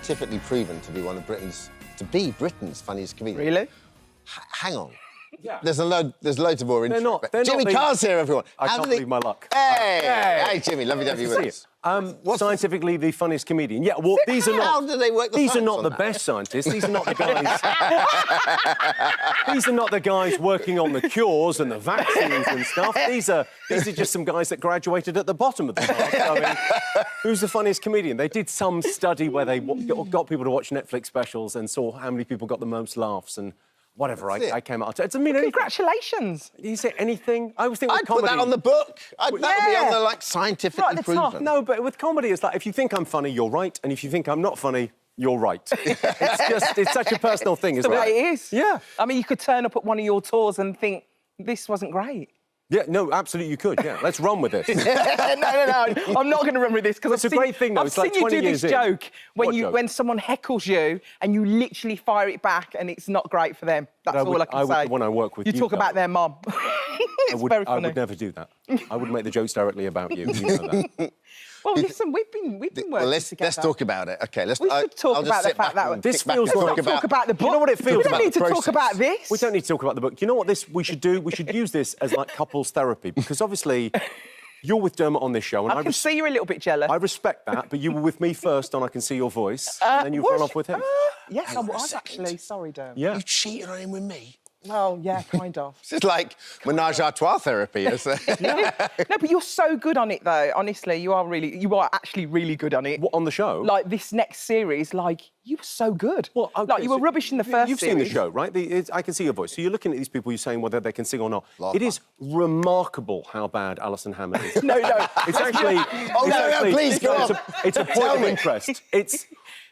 scientifically proven to be Britain's funniest comedian. Really? Hang on. Yeah. There's loads of more interest. They're Jimmy not Carr's here, everyone. I can't believe my luck. Hey, Jimmy, lovely to have you with us. Scientifically, the funniest comedian. Yeah, well, these are not. How do they work the These are science not on the that? best scientists. These are not the guys. These are not the guys working on the cures and the vaccines and stuff. These are just some guys that graduated at the bottom of the class. I mean, who's the funniest comedian? They did some study where they got people to watch Netflix specials and saw how many people got the most laughs and. Whatever, I came out. It doesn't mean anything. Congratulations. Did you say anything? I always think with I'd comedy... put that on the book. That would be on the, like, scientifically Right at the top. proven. No, but with comedy, it's like, if you think I'm funny, you're right, and if you think I'm not funny, you're right. It's such a personal thing, isn't it? The way it is. Yeah. I mean, you could turn up at one of your tours and think, this wasn't great. Yeah, no, absolutely you could, yeah. Let's run with this. No. I'm not going to remember this because It's a great thing, though. I've It's seen like you 20 do this years in. joke What joke? when someone heckles you and you literally fire it back and it's not great for them. That's all I can say. When I work with you, you talk about their mum. It's very funny. I would never do that. I wouldn't make the jokes directly about you. You know that. Well, listen, we've been working let's together. talk about it. OK, let's... We should talk I'll just about the sit fact back that... and This kick back feels and like... Talk about the book. You know what it feels We don't about need to the talk about process. this. We don't need to talk about the book. Do you know what we should do? We should use this as, like, couples therapy, because obviously you're with Dermot on this show, and I can see you're a little bit jealous. I respect that, but you were with me first on I Can See Your Voice, and then you've run off with him. Yes, Hang I on a was second. actually. Sorry, Dermot. Yeah. You cheated on him with me? Oh, yeah, kind of. This is like menage a trois therapy. Isn't it? No, but you're so good on it, though. Honestly, you are actually really good on it. What, on the show? Like, this next series, like, you were so good. Well, okay, like, you were rubbish in the first You've series. seen the show, right? I Can See Your Voice. So you're looking at these people, you're saying whether they can sing or not. Lot It of is remarkable how bad Alison Hammond is. No. It's actually... no, please, go on. It's a point of interest. It's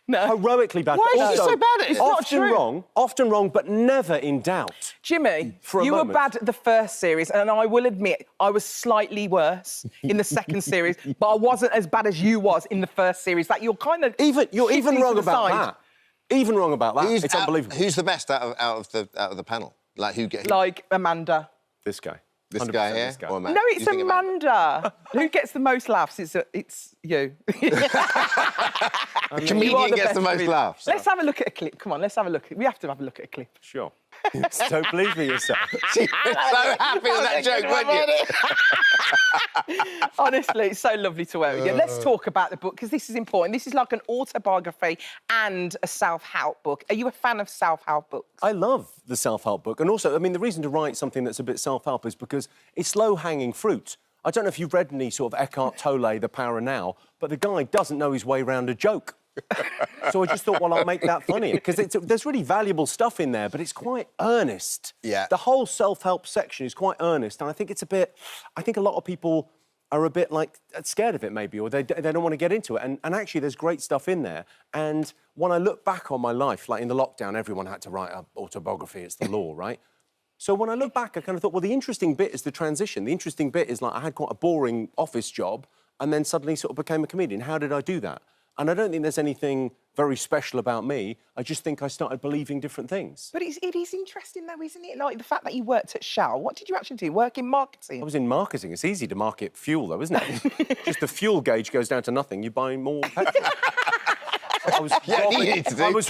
heroically bad. Why but is it also so bad? It's not true. Often wrong, but never in doubt. Jimmy, For a you were moment. bad at the first series, and I will admit I was slightly worse in the second series, but I wasn't as bad as you was in the first series. Like, you're kind of You're even shifting wrong to the about side. that. Even wrong about that. It's unbelievable. Who's the best out of the panel? Like, who gets... Like Amanda. This guy. This 100% guy here? this guy. Or Amanda? No, Do it's you think Amanda. Who gets the most laughs? It's you. A comedian You are gets the most comedian. laughs. Let's have a look at a clip. Come on, let's have a look. We have to have a look at a clip. Sure. So pleased with yourself. You're so happy with that joke, weren't you? Honestly, it's so lovely to work with you. Let's talk about the book, because this is important. This is like an autobiography and a self-help book. Are you a fan of self-help books? I love the self-help book. And also, I mean, the reason to write something that's a bit self-help is because it's low-hanging fruit. I don't know if you've read any sort of Eckhart Tolle, The Power of Now, but the guy doesn't know his way around a joke. So I just thought, well, I'll make that funnier, because there's really valuable stuff in there, but it's quite earnest. Yeah. The whole self-help section is quite earnest, and I think I think a lot of people are a bit, like, scared of it, maybe, or they don't want to get into it. And actually, there's great stuff in there. And when I look back on my life, like in the lockdown, everyone had to write an autobiography. It's the law, right? So when I look back, I kind of thought, well, the interesting bit is the transition. The interesting bit is, like, I had quite a boring office job and then suddenly sort of became a comedian. How did I do that? And I don't think there's anything very special about me. I just think I started believing different things. But it is interesting, though, isn't it? Like, the fact that you worked at Shell. What did you actually do? Work in marketing? I was in marketing. It's easy to market fuel, though, isn't it? Just the fuel gauge goes down to nothing. You buy more petrol. I was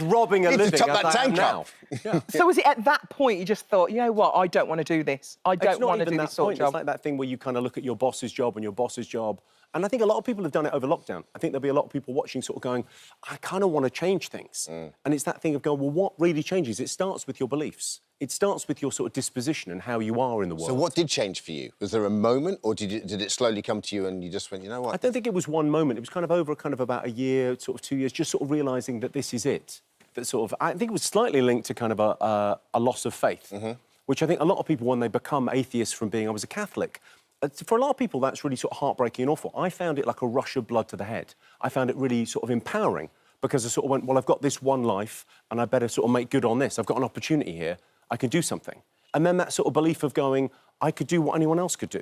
robbing a You need to living top as that I am tank now. up. Yeah. So was it at that point you just thought, you know what, I don't want to do this. I don't want to do this sort of job. It's like that thing where you kind of look at your boss's job and your boss's job. And I think a lot of people have done it over lockdown. I think there'll be a lot of people watching sort of going, I kind of want to change things. And it's that thing of going, well, what really changes? It starts with your beliefs. It starts with your sort of disposition and how you are in the world. So what did change for you? Was there a moment, or did it slowly come to you and you just went, you know what? I don't think it was one moment. It was kind of over kind of about a year, sort of 2 years, just sort of realising that this is it. That sort of, I think it was slightly linked to kind of a loss of faith, which I think a lot of people, when they become atheists from being, I was a Catholic, for a lot of people, that's really sort of heartbreaking and awful. I found it like a rush of blood to the head. I found it really sort of empowering, because I sort of went, well, I've got this one life and I better sort of make good on this. I've got an opportunity here. I can do something. And then that sort of belief of going, I could do what anyone else could do.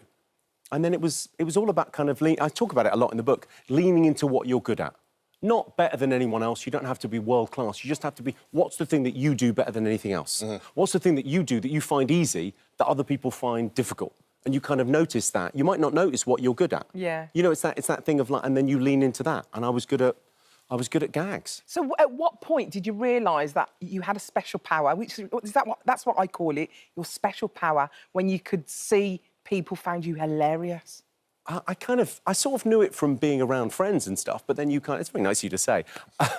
And then it was all about kind of, I talk about it a lot in the book, leaning into what you're good at. Not better than anyone else. You don't have to be world-class. You just have to be, what's the thing that you do better than anything else? What's the thing that you do that you find easy that other people find difficult? And you kind of notice that. You might not notice what you're good at. Yeah. You know, it's that thing of like, and then you lean into that. And I was good at I was good at gags. So at what point did you realise that you had a special power, that's what I call it, your special power, when you could see people found you hilarious? I sort of knew it from being around friends and stuff, but then it's very nice of you to say.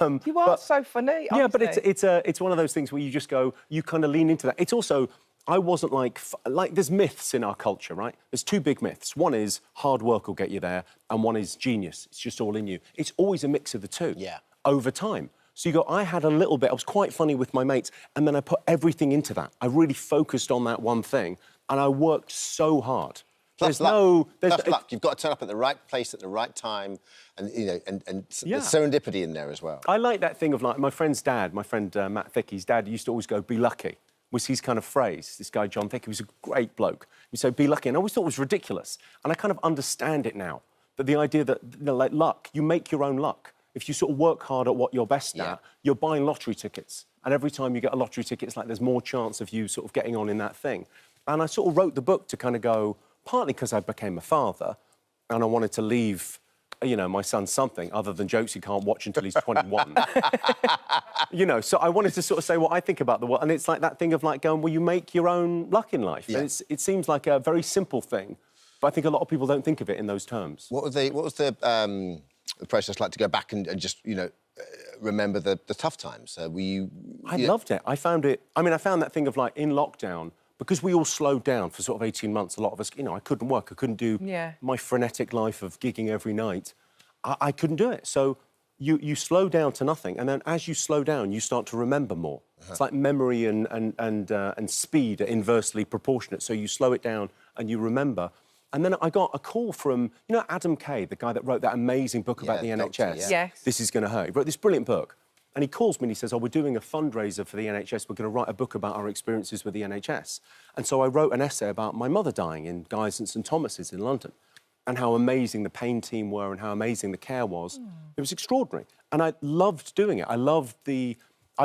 You are so funny, honestly. Yeah, but it's one of those things where you just go, you kind of lean into that. It's also, I wasn't like there's myths in our culture, right? There's two big myths. One is hard work will get you there, and one is genius. It's just all in you. It's always a mix of the two. Yeah. Over time. So you go, I had a little bit, I was quite funny with my mates, and then I put everything into that. I really focused on that one thing, and I worked so hard. Plus luck. Plus luck. You've got to turn up at the right place at the right time, and there's serendipity in there as well. I like that thing of like my friend's dad, my friend Matt Thicke's dad used to always go, "Be lucky," was his kind of phrase. This guy John Thicke, he was a great bloke. He'd say, "Be lucky," and I always thought it was ridiculous. And I kind of understand it now. That the idea that like luck, you make your own luck. If you sort of work hard at what you're best at, you're buying lottery tickets, and every time you get a lottery ticket, it's like there's more chance of you sort of getting on in that thing. And I sort of wrote the book to kind of go. Partly because I became a father and I wanted to leave, you know, my son something other than jokes he can't watch until he's 21. You know, so I wanted to sort of say what I think about the world. And it's like that thing of like going, well, you make your own luck in life. Yeah. And it seems like a very simple thing, but I think a lot of people don't think of it in those terms. What was the process like to go back and just, you know, remember the tough times? Were you... I loved it. I found that thing of like in lockdown, because we all slowed down for sort of 18 months, a lot of us, you know, I couldn't work, I couldn't do my frenetic life of gigging every night. I couldn't do it. So you slow down to nothing, and then as you slow down, you start to remember more. It's like memory and speed are inversely proportionate, so you slow it down and you remember. And then I got a call from, you know, Adam Kay, the guy that wrote that amazing book about the NHS. Yes. This Is Gonna Hurt. He wrote this brilliant book. And he calls me and he says, "Oh, we're doing a fundraiser for the NHS. We're going to write a book about our experiences with the NHS." And so I wrote an essay about my mother dying in Guy's and St Thomas's in London and how amazing the pain team were and how amazing the care was. It was extraordinary. And I loved doing it. I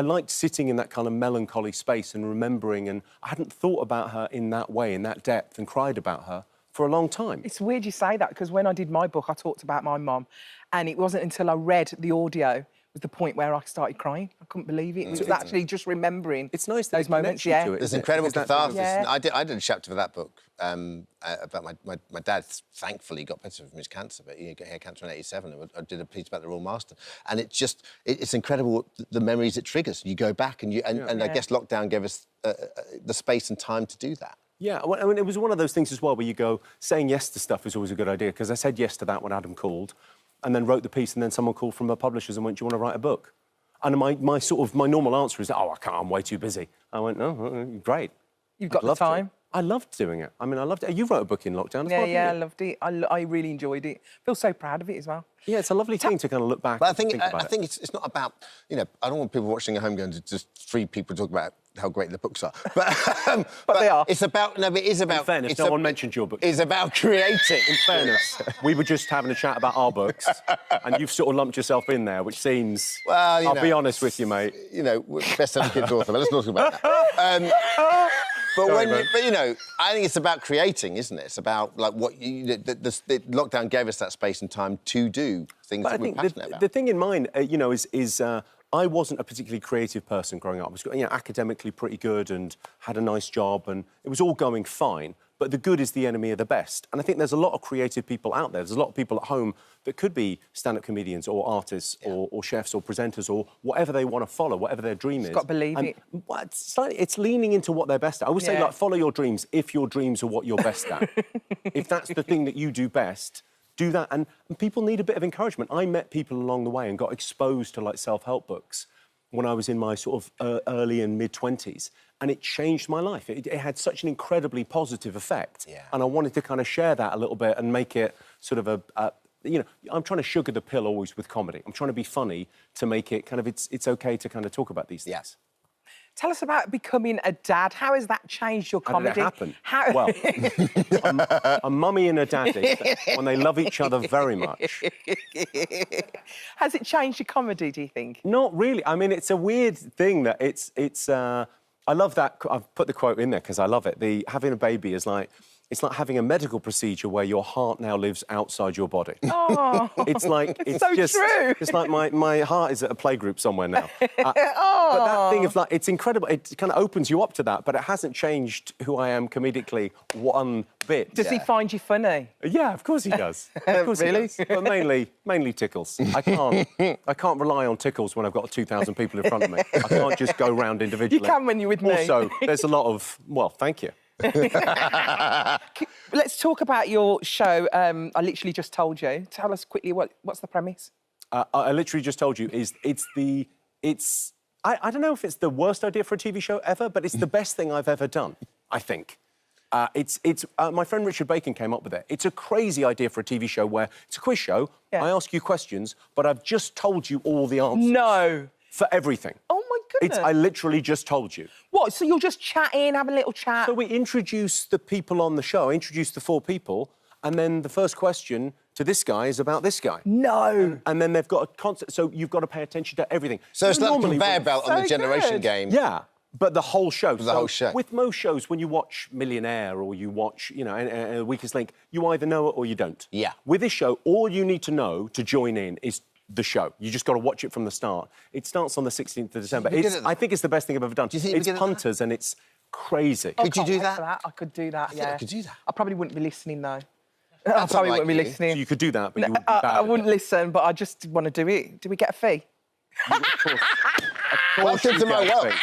liked sitting in that kind of melancholy space and remembering, and I hadn't thought about her in that way, in that depth, and cried about her for a long time. It's weird you say that, because when I did my book, I talked about my mum, and it wasn't until I read the audio was the point where I started crying. I couldn't believe it. It was actually just remembering. It's nice those moments. To it, there's incredible catharsis. Yeah. I did a chapter for that book about my dad. Thankfully, got better from his cancer, but he had cancer in '87. I did a piece about the Royal Master, and it's incredible the memories it triggers. You go back and I guess lockdown gave us the space and time to do that. Yeah, I mean, it was one of those things as well where you go, saying yes to stuff is always a good idea, because I said yes to that when Adam called, and then wrote the piece, and then someone called from the publishers and went, "Do you want to write a book?" And my normal answer is, "Oh, I can't, I'm way too busy." I went, "No, great." You've got the time. I loved doing it. I mean, I loved it. You wrote a book in lockdown as well, didn't you? I loved it. I really enjoyed it. Feel so proud of it as well. Yeah, it's a lovely thing to kind of look back. But I think it's not about, you know, I don't want people watching at home going to just three people talk about how great the books are. But they are. It's about, no, but it is about... In fairness, no one mentioned your book. It's about creating. In fairness, we were just having a chat about our books, and you've sort of lumped yourself in there, which seems... Well, I'll be honest with you, mate. You know, best-selling kids author, but let's not talk about that. But you know, I think it's about creating, isn't it? It's about like what the lockdown gave us that space and time to do things that we're passionate about. The thing in mind, you know, is I wasn't a particularly creative person growing up. I was, you know, academically pretty good and had a nice job, and it was all going fine. But the good is the enemy of the best. And I think there's a lot of creative people out there. There's a lot of people at home that could be stand-up comedians or artists or chefs or presenters or whatever they want to follow, whatever their dream is. You've got to believe it. It's leaning into what they're best at. I would say, like, follow your dreams if your dreams are what you're best at. If that's the thing that you do best, do that. And people need a bit of encouragement. I met people along the way and got exposed to, like, self-help books when I was in my sort of early and mid-20s. And it changed my life. It had such an incredibly positive effect. Yeah. And I wanted to kind of share that a little bit and make it sort of you know, I'm trying to sugar the pill always with comedy. I'm trying to be funny to make it kind of, it's OK to kind of talk about these things. Yes. Tell us about becoming a dad. How has that changed your comedy? How did it happen? Well, a mummy and a daddy, when they love each other very much. Has it changed your comedy, do you think? Not really. I mean, it's a weird thing that it's I love that. I've put the quote in there because I love it. Having a baby is like, It's like having a medical procedure where your heart now lives outside your body. Oh, It's like it's so just true. it's like my heart is at a playgroup somewhere now. But that thing of like it's incredible. It kind of opens you up to that, but it hasn't changed who I am comedically one bit. Does he find you funny? Yeah, of course he does. Of course Really? he does. But mainly tickles. I can't rely on tickles when I've got 2,000 people in front of me. I can't just go round individually. You can when you're with me. Also, there's a lot of thank you. Let's talk about your show. I literally just told you. Tell us quickly what's the premise? I literally just told you I don't know if it's the worst idea for a TV show ever, but it's the best thing I've ever done, I think. My friend Richard Bacon came up with it. It's a crazy idea for a TV show where it's a quiz show. Yeah. I ask you questions, but I've just told you all the answers. No. For everything. Oh, my goodness. I literally just told you. What, so you'll just chat in, have a little chat? So we introduce the people on the show, introduce the 4 people, and then the first question to this guy is about this guy. No. And then they've got a concept, so you've got to pay attention to everything. So it's like a conveyor belt on the Generation Game. Yeah, but the whole show. The whole show. With most shows, when you watch Millionaire or you watch, Weakest Link, you either know it or you don't. Yeah. With this show, all you need to know to join in is the show. You just got to watch it from the start. It starts on the 16th of December. I think it's the best thing I've ever done. Do you think it's punters and it's crazy. Oh, Could you do that? I could do that, yeah. I could do that. I probably wouldn't be listening, though. That's I probably not like wouldn't be you. listening. So you could do that, but you would be bad I at wouldn't it. listen, but I just want to do it. Do we get a fee? Of course Welcome to my get a world. fee.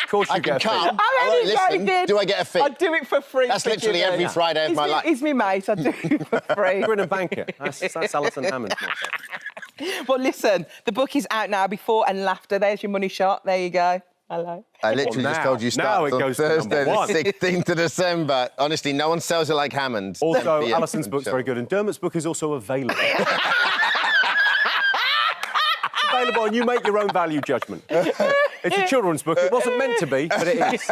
Of course you I can get a fee. come. I'm I only won't listen. joking. Do I get a fee? I'd do it for free. That's for literally Jimmy. every Friday of my life. He's me mate. I'd do it for free. You're in a banker. That's Alison Hammond's motto. Well, listen, the book is out now, Before and Laughter. There's your money shot. There you go. Hello. I literally just told you now starts it on goes to Thursday, number one. the 16th of December. Honestly, no one sells it like Hammond. Also, Yeah. Alison's book's very good, and Dermot's book is also available. Available, and you make your own value judgment. It's a children's book. It wasn't meant to be, but it is.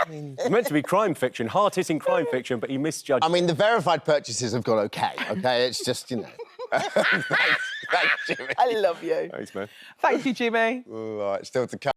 It's meant to be crime fiction, hard-hitting crime fiction, but he misjudged. I mean, the verified purchases have gone OK. It's just, Thanks, Jimmy. I love you. Thanks, man. Thank you, Jimmy. All right, still to come.